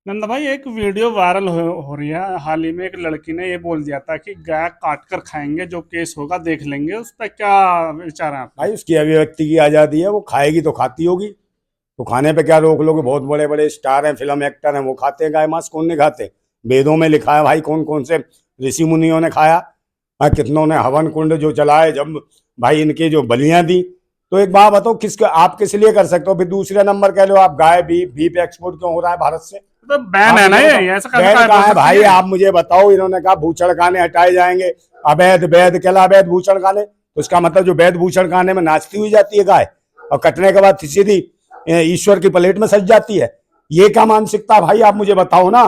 नंदा भाई, एक video viral हो रही है। हाल ही में एक लड़की ने ये बोल दिया था कि गाय काट कर खाएंगे, जो केस होगा देख लेंगे। उस पर क्या विचार है आपके? भाई उसकी अभिव्यक्ति की आजादी है, वो खाएगी तो खाती होगी। तो खाने पे क्या रोक लोगे? बहुत बड़े बड़े स्टार हैं, फिल्म एक्टर हैं, वो खाते हैं गाय मांस। कौन नहीं खाते? वेदों में लिखा है भाई, कौन कौन से ऋषि मुनियों ने खाया। कितनों ने हवन कुंड जो चलाए, जब भाई इनकी जो बलियां दी। तो एक बात बताओ, आप किस लिए कर सकते हो? फिर दूसरे नंबर कह लो आप गाय बीफ बीफ एक्सपोर्ट क्यों हो रहा है भारत से? तो बैन आप है ना, मुझे बताओ, ये ऐसा कैसे बैन काय बोल कहाँ है सकती भाई? है? आप मुझे बताओ। इन्होंने कहा भूषण खाने हटाए जाएंगे। अवैध वैध कहला, अवैध भूषण खाने, तो इसका मतलब जो वैध भूषण खाने में नाचती हुई जाती है गाय, और कटने के बाद सीधी ईश्वर की प्लेट में सज जाती है। ये क्या मानसिकता भाई? आप मुझे बताओ ना।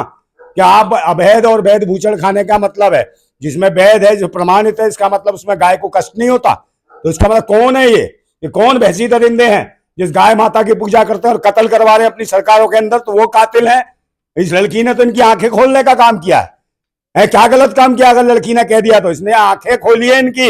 क्या आप अवैध और वैध भूषण खाने का मतलब है? जिसमें वैध है, जो प्रमाणित है, इसका मतलब उसमें गाय को कष्ट नहीं होता। तो इसका मतलब कौन है ये कौन भैंसी दरिंदे हैं जिस गाय माता की पूजा करते हैं और कत्ल करवा रहे हैं अपनी सरकारों के अंदर? तो वो कातिल है। इस लड़की ने तो इनकी आंखें खोलने का काम किया है। क्या गलत काम किया? अगर लड़की ने कह दिया तो इसने आंखें खोली है इनकी।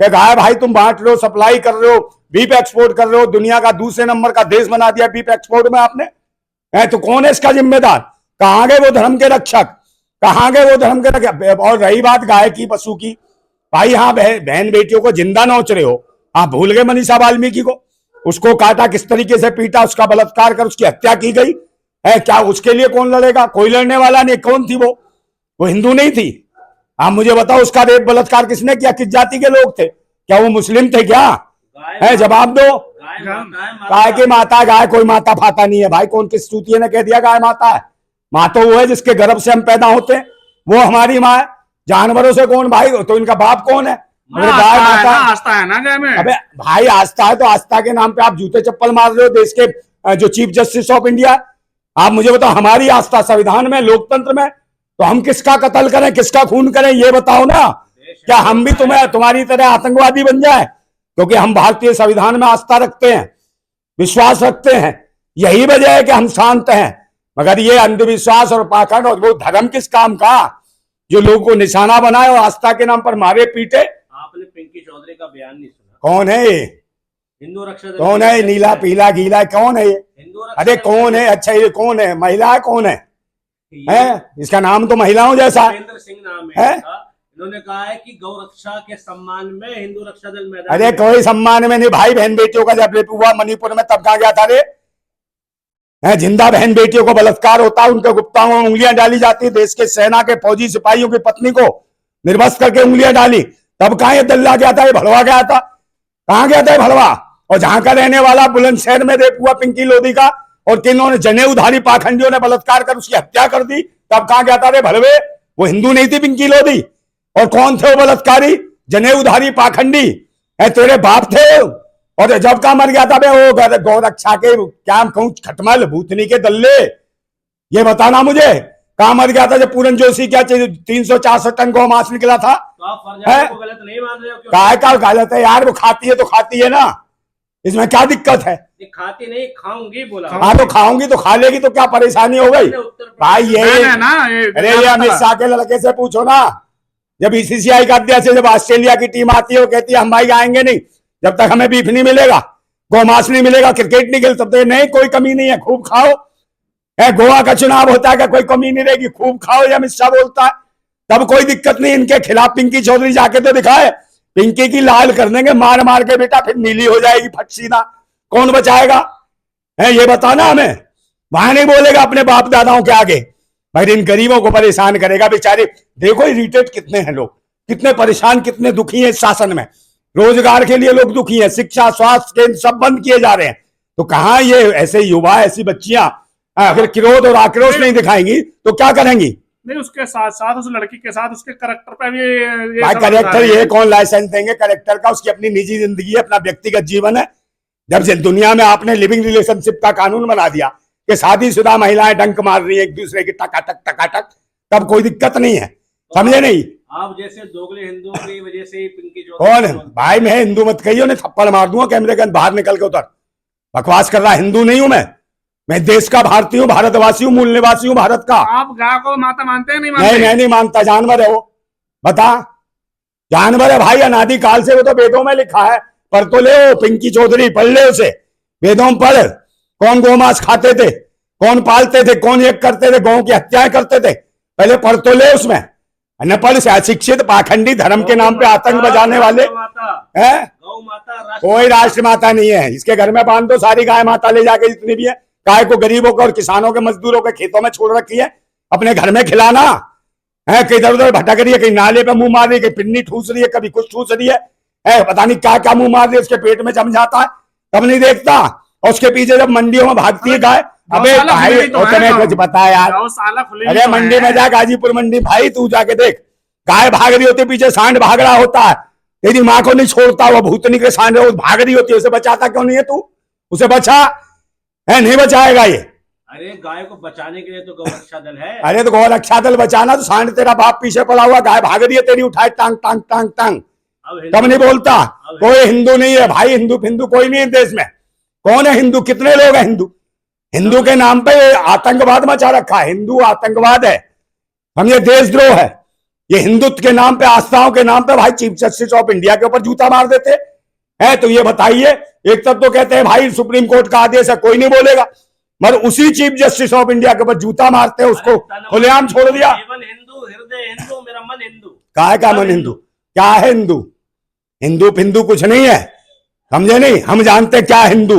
गाय भाई तुम बांट रहे हो, सप्लाई कर रहे हो, बीफ एक्सपोर्ट कर रहे हो, दुनिया का दूसरे नंबर का देश बना दिया बीफ एक्सपोर्ट में आपने। तो कौन है इसका जिम्मेदार? कहां गए वो धर्म के रक्षक? कहां गए वो धर्म के रक्षक? और रही बात गाय की, पशु की, भाई हाँ, बहन बेटियों को जिंदा नोच रहे हो। आप भूल गए मनीषा वाल्मीकि को? उसको काटा, किस तरीके से पीटा, उसका बलात्कार कर उसकी हत्या की गई है। क्या उसके लिए कौन लड़ेगा? कोई लड़ने वाला नहीं। कौन थी वो हिंदू नहीं थी? आप मुझे बताओ, उसका रेप बलात्कार किसने किया? किस जाति के लोग थे? क्या वो मुस्लिम थे क्या? है जवाब दो। गाय की माता, गाय कोई माता फाता नहीं है भाई। कौन किस चूतिये ने कह दिया गाय माता है? माँ तो वो है जिसके गर्भ से हम पैदा होते हैं, वो हमारी माँ है। जानवरों से कौन भाई? तो इनका बाप कौन है? अगर गाय माता, आस्था है ना गाय में। अबे भाई आस्था है तो आस्था के नाम पे आप जूते चप्पल मार रहे हो देश के जो चीफ जस्टिस ऑफ इंडिया। आप मुझे बताओ, हमारी आस्था संविधान में, लोकतंत्र में, तो हम किसका कत्ल करें, किसका खून करें? ये बताओ ना। क्या हम भी तुम्हारी तरह आतंकवादी बन जाए? क्योंकि हम भारतीय संविधान में आस्था रखते हैं, विश्वास रखते हैं। यही वजह है कि हम शांत हैं। मगर ये अंधविश्वास और पाखंड और वो धर्म किस काम का, जो लोगों को निशाना बनाए और आस्था के नाम पर मारे पीटे। आपने पिंकी चौधरी का बयान नहीं सुना? कौन है ये? हिंदू रक्षा दल कौन है? नीला पीला गीला कौन है ये? हिंदू रक्षा अरे दल कौन है? अच्छा ये कौन है? महिला है? कौन है? इसका नाम तो महिलाओं जैसा भूपेंद्र सिंह नाम है है। इन्होंने कहा है कि गौ रक्षा के सम्मान में हिंदू रक्षा दल मैदान अरे कोई सम्मान में नहीं भाई। बहन बेटियों का जब रेप हुआ मणिपुर में, तब कहां गया था रे? जिंदा बहन बेटियों को बलात्कार होता है, उनके गुप्ताओं में उंगलियां डाली जाती, देश के सेना के फौजी सिपाहियों की पत्नी को निर्वस्त्र करके उंगलियां डाली। तब कहां ये दल्ला गया था? ये भड़वा गया था? कहां गया था भड़वा? और जहां का रहने वाला बुलंदशहर में रेप हुआ पिंकी लोधी का, और किन्होंने जनेऊधारी पाखंडियों ने बलात्कार कर उसकी हत्या कर दी, तब कहां गया था रे भड़वे? वो हिंदू नहीं थी पिंकी लोधी? और कौन थे वो बलात्कारी? जनेऊधारी पाखंडी है, तेरे बाप थे। और जब का मर गया था बे वो गौ रक्षा के क्या कहूं, खटमल भूतनी के दल्ले। ये बताना मुझे, कहां मर गया था जब पूरन जोशी क्या 364 टन गौ मांस निकला था? तो आप फर्जाना को गलत नहीं मान रहे हो? काय का गलत है यार? वो खाती है तो खाती है ना, इसमें क्या दिक्कत है? खाती नहीं, खाऊंगी बोला। हाँ तो खाऊंगी तो खा लेगी, तो क्या परेशानी हो गई भाई? ये है ना अरे ये अमित शाह के लड़के से पूछो ना। जब बीसीसीआई का अध्यक्ष, जब ऑस्ट्रेलिया की टीम आती है, वो कहती है हम भाई आएंगे नहीं जब तक हमें बीफ नहीं मिलेगा, गौमांस नहीं मिलेगा, क्रिकेट नहीं खेल, तब तक नहीं, कोई कमी नहीं है, खूब खाओ। गोवा का चुनाव होता है क्या? कोई कमी नहीं रहेगी, खूब खाओ, ये अमित शाह बोलता है। तब कोई दिक्कत नहीं। इनके खिलाफ पिंकी चौधरी जाके तो दिखाए, पिंकी की लाल कर देंगे मार मार के बेटा, फिर नीली हो जाएगी फट सीधा। कौन बचाएगा? है ये बताना हमें। वहां नहीं बोलेगा अपने बाप दादाओं के आगे भाई, इन गरीबों को परेशान करेगा बेचारे। देखो इरिटेट कितने हैं लोग, कितने परेशान, कितने दुखी हैं इस शासन में। रोजगार के लिए लोग दुखी हैं, शिक्षा स्वास्थ्य केंद्र सब बंद किए जा रहे हैं। तो कहां ये ऐसे युवा, ऐसी बच्चियां अगर क्रोध और आक्रोश नहीं दिखाएंगी तो क्या करेंगी? नहीं, उसके साथ साथ उस लड़की के साथ उसके करेक्टर पे भी ये भाई सब करेक्टर है। ये कौन लाइसेंस देंगे करेक्टर का? उसकी अपनी निजी जिंदगी है, अपना व्यक्तिगत जीवन है। जब से दुनिया में आपने लिविंग रिलेशनशिप का कानून बना दिया कि शादीशुदा महिलाएं डंक मार रही है एक दूसरे की टकाटक टकाटक, तब कोई दिक्कत नहीं है। समझे नहीं? आप जैसे दोगले हिंदुओं की वजह से पिंकी कौन है चौधरी भाई? मैं हिंदू मत कहिए, उन्हें थप्पड़ मार दूंगा कैमरे के बाहर निकल के उतर। बकवास कर रहा, हिंदू नहीं हूं मैं देश का भारतीय हूँ, भारतवासी हूँ, मूल निवासी हूँ भारत का। आप गाय को माता मानते हैं नहीं मानते? मैं नहीं मानता, जानवर है वो। बता, जानवर है भाई, अनादि काल से। वो तो वेदों में लिखा है, पर तो ले पिंकी चौधरी, पढ़ ले उसे, वेदों में पढ़। कौन गोमांस खाते थे? कौन पालते थे, कौन एक करते थे, गौ की हत्याएं करते थे? पहले पढ़ तो ले उसमें। न पढ़ से अशिक्षित पाखंडी धर्म के नाम पे आतंक बजाने वाले हैं। गौ माता कोई राष्ट्र माता नहीं है। इसके घर में बांध दो सारी गाय माता ले जाके, जितनी भी है। गाय को गरीबों को और किसानों के मजदूरों के खेतों में छोड़ रखी है, अपने घर में खिलाना है। कि इधर उधर भटक रही है, कहीं नाले पे मुंह मार रही है, कहीं पिन्नी ठूस रही है, कभी कुछ ठूस रही है, पता नहीं क्या क्या मुंह मार रही है, उसके पेट में जम जाता है तब नहीं देखता। और उसके पीछे जब मंडियों में भागती है गाय, अबे भाई तुम्हें कुछ पता है यार? अरे मंडी में जा, गाजीपुर मंडी भाई तू जाके देख, गाय भाग रही होती है, पीछे सांड भाग रहा होता है, तेरी माँ को नहीं छोड़ता, वो भूतनी के सांड भाग रही होती है, उसे बचाता क्यों नहीं है तू? उसे बचा है, नहीं बचाएगा ये। अरे गाय को बचाने के लिए तो गौरक्षा दल है। अरे तो गौरक्षा दल बचाना, तो सांड तेरा बाप पीछे पड़ा हुआ, गाय भाग रही है तेरी, उठाए टांग टांग टांग टांग, तब नहीं बोलता। कोई हिंदू नहीं है भाई, हिंदू हिंदू कोई नहीं है देश में। कौन है हिंदू? कितने लोग हैं हिंदू? हिंदू के नाम पे आतंकवाद मचा रखा है। हिंदू आतंकवाद है, हम ये देशद्रोह है। ये हिंदुत्व के नाम पे, आस्थाओं के नाम पे भाई चीफ जस्टिस ऑफ इंडिया के ऊपर जूता मार देते हैं। तो ये बताइए, एक तरफ तो कहते हैं भाई सुप्रीम कोर्ट का आदेश है, कोई नहीं बोलेगा, मगर उसी चीफ जस्टिस ऑफ इंडिया के ऊपर जूता मारते हैं, उसको खुलेआम छोड़ दिया। हिंदू, हृदय हिंदू, मेरा मन हिंदू। क्या है, क्या मन हिंदू? क्या है हिंदू? हिंदू पिंदू कुछ नहीं है, समझे नहीं? हम जानते क्या हिंदू,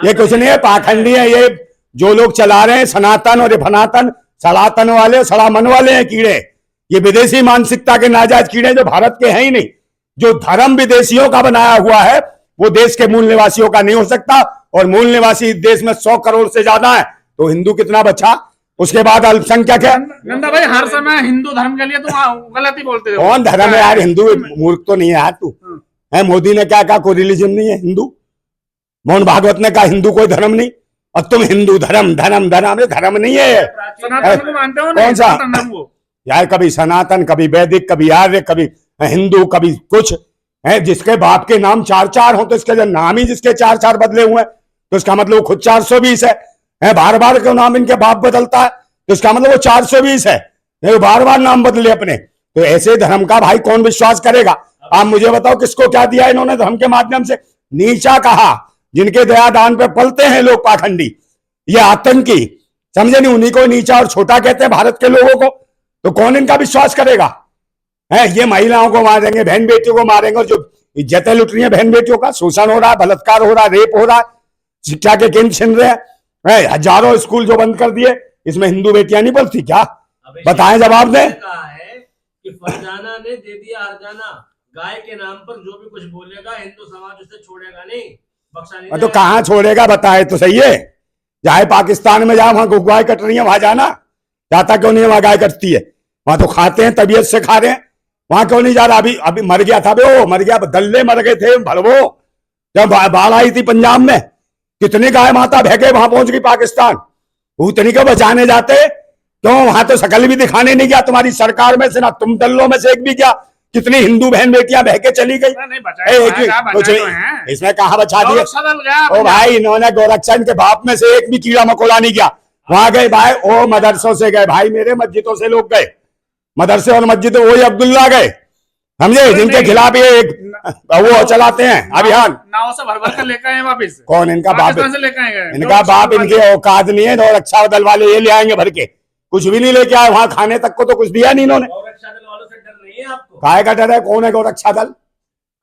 ये कुछ नहीं है, पाखंडी है ये जो लोग चला रहे हैं सनातन और ये फनातन, सनातन वाले सड़ा मन वाले हैं कीड़े। ये विदेशी मानसिकता के नाजायज कीड़े जो भारत के हैं ही नहीं। जो धर्म विदेशियों का बनाया हुआ है वो देश के मूल निवासियों का नहीं हो सकता, और मूल निवासी देश में 100 करोड़ से ज्यादा है, तो हिंदू कितना बचा? उसके बाद अल्पसंख्यक है। नंदा भाई हर समय हिंदू धर्म के लिए तुम गलत ही बोलते हो। कौन धर्म है यार? हिंदू मूर्ख तो नहीं है यार तू, है? मोदी ने क्या कहा? कोई रिलीजन नहीं है हिंदू। मोहन भागवत ने कहा हिंदू कोई धर्म नहीं, और तुम हिंदू धर्म धर्म धर्म, धर्म नहीं है। सनातन को मानते हो? कौन सा यार? कभी सनातन, कभी वैदिक, कभी आर्य, कभी हिंदू, कभी कुछ है। जिसके बाप के नाम 4-4 हो, तो इसके जो नाम ही जिसके 4-4 बदले हुए हैं, तो इसका मतलब वो खुद 420 है। बार बार क्यों नाम इनके बाप बदलता है, तो इसका मतलब वो 420 है, बार बार नाम बदले अपने। तो ऐसे धर्म का भाई कौन विश्वास करेगा? आप मुझे बताओ किसको क्या दिया इन्होंने धर्म के माध्यम से? नीचा कहा, जिनके दया दान पे पलते हैं लोग पाखंडी, ये आतंकी, समझे नहीं? उन्हीं को नीचा और छोटा कहते हैं भारत के लोगों को। तो कौन इनका विश्वास करेगा? है ये महिलाओं को मारेंगे, बहन बेटियों को मारेंगे, और जो इज्जतें लुट रही है बहन बेटियों का, शोषण हो रहा है, बलात्कार हो रहा है, रेप हो रहा है, शिक्षा के केंद्र छिन रहे हैं, हजारों स्कूल जो बंद कर दिए, इसमें हिंदू बेटियां नहीं पढ़ती क्या? बताएं, जवाब दें। कहा है कि फरजाना ने दे दिया हरजाना, गाय के नाम पर जो भी कुछ बोलेगा हिंदू समाज उसे छोड़ेगा नहीं, बख्शा नहीं। तो कहाँ छोड़ेगा बताए तो सही है। चाहे पाकिस्तान में जाओ, वहां गाय कट रही है, वहां जाना जाता क्यों नहीं है? वहां गाय कटती है, वहां तो खाते हैं, तबीयत से खा रहे हैं, वहां क्यों नहीं जा रहा? अभी अभी मर गया था वो, मर गया, दल्ले मर गए थे भड़वो, जब बाढ़ आई थी पंजाब में, कितनी गाय माता बहके वहां पहुंच गई पाकिस्तान। उतनी को बचाने जाते क्यों? वहां तो शकल भी दिखाने नहीं गया तुम्हारी सरकार में से, ना तुम दल्लों में से एक भी गया। कितनी हिंदू बहन बेटियां बहके चली गई। इसमें कहा बचा दिए? ओ भाई, इन्होंने गोरक्षण के बाप में से एक भी कीड़ा मकोड़ा नहीं गया। वहां गए भाई, ओ मदरसों से गए भाई, मेरे मस्जिदों से लोग गए, मदरसे और मस्जिद, वही अब्दुल्ला गए, समझे, जिनके खिलाफ ये एक वो चलाते हैं अभियान। नाव से भर भर कर लेकर आए वापिस। कौन इनका बाप? इनका बाप, इनके औकात नहीं है। गौरक्षा दल वाले ये ले आएंगे भर के, कुछ भी नहीं लेके आए, वहां खाने तक को तो कुछ दिया नहीं इन्होंने। गौरक्षा दल वालों से डर नहीं है आपको? काय का डर है? कौन है गौरक्षा दल?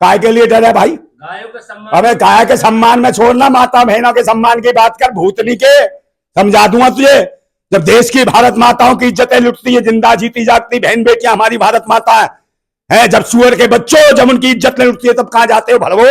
काय के लिए डर है भाई? गायों का सम्मान। अबे गाय के सम्मान में छोड़ना, माता बहनों के सम्मान की बात कर, भूतनी के समझा दूंगा तुझे। जब देश की भारत माताओं की इज्जतें लुटती है, जिंदा जीती जागती बहन बेटियां हमारी भारत माता है, जब सुअर के बच्चों जब उनकी इज्जत लुटती है, तब कहां जाते हो भड़वो?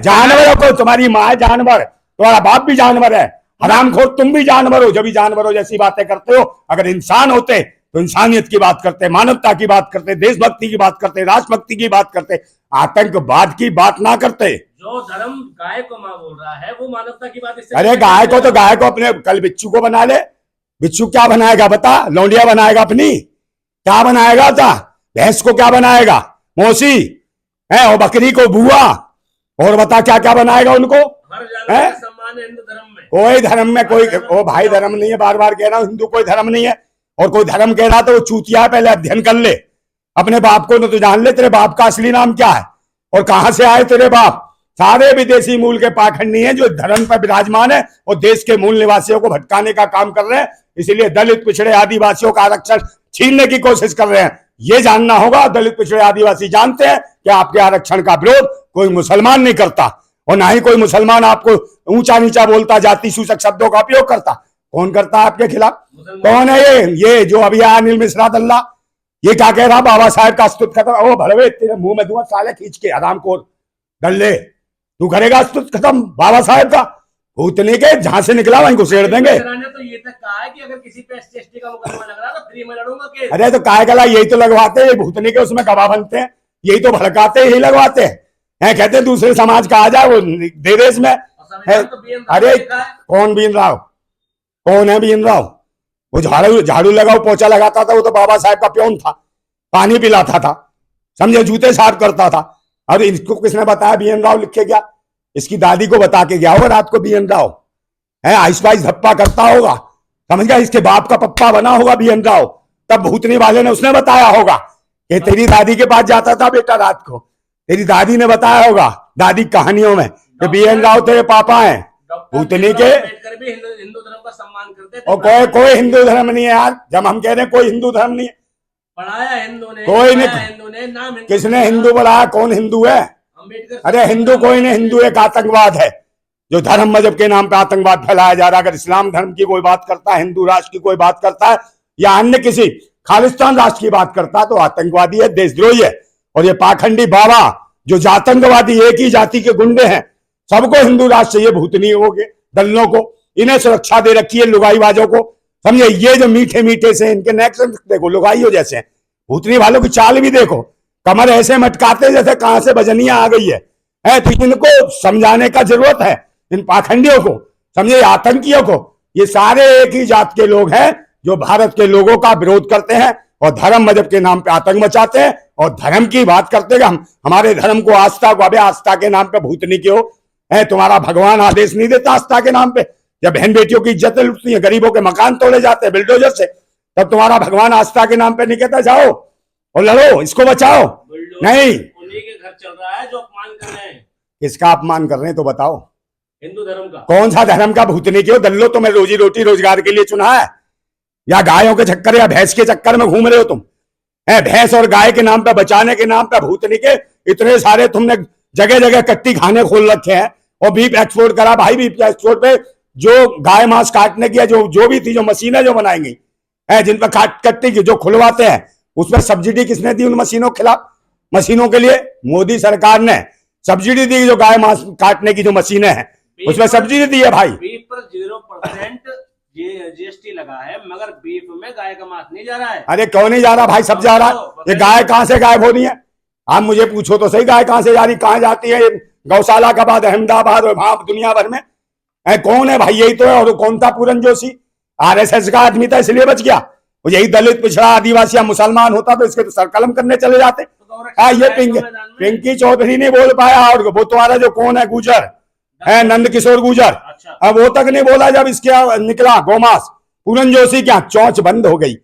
जानवरों को, तुम्हारी माँ जानवर, तुम्हारा बाप भी जानवर है, हरामखोर तुम भी जानवर हो, जब भी जानवरों जैसी बातें करते हो। अगर इंसान होते तो इंसानियत की बात करते, मानवता की बात करते, देशभक्ति की बात करते, राष्ट्रभक्ति की बात करते, आतंकवाद की बात ना करते। जो धर्म गाय को मां बोल रहा है वो मानवता की बात। अरे गाय को तो गाय को अपने, कल बिच्छू को बना ले। बिच्छू क्या बनाएगा बता? लौंडिया बनाएगा अपनी? क्या बनाएगा? था भैंस को क्या बनाएगा? मौसी है, और बकरी को बुआ, और बता क्या क्या बनाएगा उनको? हर जानवर का सम्मान है हिंदू धर्म में। कोई धर्म में कोई, ओ भाई धर्म नहीं है, बार बार कह रहा हूं, हिंदू कोई धर्म नहीं है। और कोई धर्म कह रहा तो वो चूतिया है, पहले अध्ययन कर ले अपने बाप को, न तो जान ले तेरे बाप का असली नाम क्या है और कहां से आए तेरे बाप। सारे विदेशी मूल के पाखंडी हैं जो धर्म पर विराजमान है और देश के मूल निवासियों को भटकाने का काम कर रहे हैं। इसलिए दलित पिछड़े आदिवासियों का आरक्षण छीनने की कोशिश कर रहे हैं। ये जानना होगा, दलित पिछड़े आदिवासी जानते हैं कि आपके आरक्षण का विरोध कोई मुसलमान नहीं करता और ना ही कोई मुसलमान आपको ऊंचा नीचा बोलता, जाति सूचक शब्दों का उपयोग करता। कौन करता है आपके खिलाफ? कौन है ये जो अभी आया अनिल मिश्रा दल्ला, ये क्या कह रहा? बाबा साहेब का अस्तित्व खत्म। ओ भड़वे, तेरे मुंह में दूंगा साले खींच के, आराम को डल्ले। तू करेगा अस्तित्व खत्म बाबा साहेब का? भूतनी के जहां से निकला वहीं घुसेड़ देंगे। तो ये तक कहा है कि अगर किसी पे SC/ST का मुकदमा लग रहा है तो फ्री में लड़ूंगा केस। अरे तो काय गला, यही तो लगवाते हैं, भूतनी के उसमें गवाह बनते हैं, यही तो भड़काते हैं, यही लगवाते हैं। कहते हैं दूसरे समाज का आ जाए वो दे दे इसमें। अरे कौन बीन राव? कौन है बीन राव? वो झाड़ू लगाओ पोछा लगाता था, वो तो बाबा साहेब का प्योन था, पानी पिलाता था, समझे, जूते साफ करता था। और इसको किसने बताया बीएन राव लिख के गया? इसकी दादी को बता के गया होगा रात को बीएन राव है, आइस पाइस धप्पा करता होगा, समझ गया। इसके बाप का पप्पा बना होगा बीएन राव, तब भूतनी वाले ने उसने बताया होगा कि तेरी दादी के पास जाता था बेटा रात को, तेरी दादी ने बताया होगा दादी कहानियों में कि बीएन राव तेरे पापा हैं भूतनी के। हिंदू धर्म का सम्मान करते थे। और कोई हिंदू धर्म नहीं है यार, जब हम कह रहे हैं कोई हिंदू धर्म नहीं है। पढ़ाया हिंदू ने, कोई नहीं। हिंदू ने नाम किसने हिंदू बढ़ाया? कौन हिंदू है? अरे हिंदू कोई नहीं, हिंदू एक आतंकवाद है जो धर्म मजहब के नाम पे आतंकवाद फैलाया जा रहा है। अगर इस्लाम धर्म की कोई बात करता है, हिंदू राष्ट्र की कोई बात करता है या अन्य किसी खालिस्तान राष्ट्र की बात करता है तो आतंकवादी है, देशद्रोही है। और ये पाखंडी बाबा जो आतंकवादी एक ही जाति के गुंडे हैं, सबको हिंदू राष्ट्र चाहिए, भूतनी हो गए दलों को, इन्हें सुरक्षा दे रखी है लुगाईबाजों को, समझे। ये जो मीठे मीठे से इनके नेक्स्ट देखो लुगाइयों जैसे, भूतनी वालों की चाल भी देखो, कमर ऐसे मटकाते जैसे कहां से बजनिया आ गई है। तो इनको समझाने का जरूरत है, इन पाखंडियों को, समझे, आतंकियों को। ये सारे एक ही जात के लोग हैं जो भारत के लोगों का विरोध करते हैं और धर्म मजहब के नाम पे आतंक मचाते हैं और धर्म की बात करते हैं। हम हमारे धर्म को आस्था को, अबे आस्था के नाम पे भूतनी क्यों है? तुम्हारा भगवान आदेश नहीं देता आस्था के नाम पे? जब बहन बेटियों की इज्जत लुटती है, गरीबों के मकान तोड़े जाते हैं बिल्डोजर से, तब तुम्हारा भगवान आस्था के नाम पे नहीं कहता जाओ और लड़ो, इसको बचाओ? नहीं, उन्हीं के घर चल रहा है जो अपमान कर रहे हैं। किसका अपमान कर रहे हैं तो बताओ? हिंदू धर्म का। कौन सा धर्म का? भूतनी क्यों दल्लो, तुम्हें रोजी रोटी रोजगार के लिए चुना है या गायों के चक्कर या भैंस के चक्कर में घूम रहे हो तुम? है भैंस और गाय के नाम पे, बचाने के नाम पे भूतनी के इतने सारे तुमने जगह जगह कट्टी खाने खोल रखे हैं और बीफ एक्सपोर्ट करा। भाई बीफ एक्सपोर्ट पे जो गाय मांस काटने की जो भी थी, जो मशीनें जो बनाएंगी है, जिन पर कट्टी की जो खुलवाते हैं, उसमें सब्सिडी किसने दी? उन मशीनों के खिलाफ, मशीनों के लिए मोदी सरकार ने सब्सिडी दी। जो गाय मांस काटने की जो मशीनें हैं उसमें सब्सिडी दी है भाई। बीफ पर 0% GST लगा है, मगर बीफ में गाय का मांस नहीं जा रहा है। अरे क्यों नहीं जा रहा भाई? सब जा रहा है। ये गाय कहां से गायब हो रही है? आप मुझे पूछो तो सही, गाय कहां से जा रही, कहां जाती है? गौशाला का बाद अहमदाबाद और वहां दुनिया भर में कौन है भाई? यही तो है। और कौन था? पूरन जोशी, RSS का आदमी था, इसलिए बच गया। यही दलित पिछड़ा आदिवासी या मुसलमान होता तो इसके तो सरकलम करने चले जाते। ये पिंकी चौधरी नहीं बोल पाया, और वो तुम्हारा जो कौन है गुजर है, नंद किशोर गुजर, अब वो तक नहीं बोला जब इसके निकला गोमास। पूरन जोशी क्या चौंच बंद हो गई।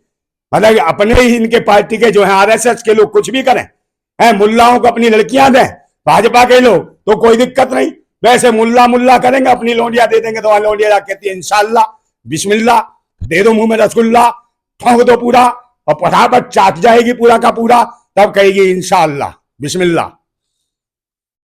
मतलब अपने ही इनके पार्टी के जो है RSS के लोग कुछ भी करें, मुल्लाओं को अपनी लड़कियां दें, भाजपा के लोग तो कोई दिक्कत नहीं। वैसे मुल्ला करेंगे, अपनी लोंडिया दे देंगे, तो लोंडिया कहती है इंशाल्लाह बिस्मिल्लाह, दे दो मुंह में रसगुल्ला, ठोंक दो पूरा और फटाफट चाट जाएगी पूरा का पूरा, तब कहेगी इंशाल्लाह बिस्मिल्लाह।